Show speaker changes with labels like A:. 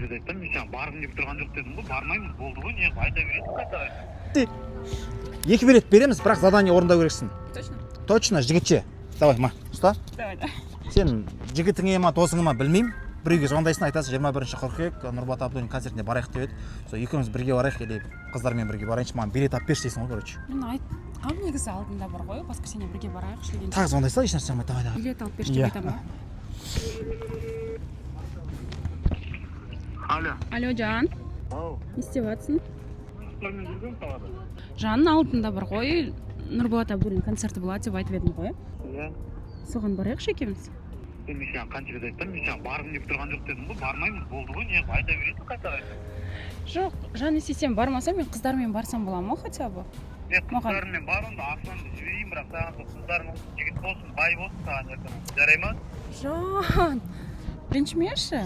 A: рет айттым, мен саған барғым келіп тұрған жоқ дедім ғой, бармаймын, болды ғой, не айта бересің қайта.
B: 2 билет береміз, бірақ задание орындау керексің.
C: Точно?
B: Точно, жігітше. Давай, ма, ұста.
C: Давай.
B: Сен жігітіңе ма, досыңа ма білмеймін. Біреуге звондайсың, айтасың 21 қыркүйек Нұрболат Абдуллин концертіне барайық деп еді. Сол екеуміз бірге барайық или қыздармен бірге барайыншы, маған билет алып берші дейсің ғой, короче.
C: Мен айтқам негізі алдында бар ғой, воскресенье бірге барайық шілден.
B: Тағы звондайсың, еш нәрсе алмай, давай.
C: Билет алып берші деп айтам ба? Алло, Жан. Не істеп жатсың? Жанның алдында бар ғой, Нұрболат Абдуллин концерті болады деп айтып едім ғой.
A: Иә.
C: Соған барайықшы екеуміз.
A: Мен саған қанша рет айттым, мен саған барғым келіп тұрған жоқ дедім ғой, бармаймын, болды ғой, не айта бересің қайта.
C: Жоқ, Жан, если сен бармасам, мен қыздармен барсам бола ма хотя бы?
A: Мен қыздарыммен бар, онда ақшамды жіберейін, бірақ саған сол қыздарың жігіт болсын, бай болсын саған ертең. Жарай ма?
C: Жан, ренжімеші.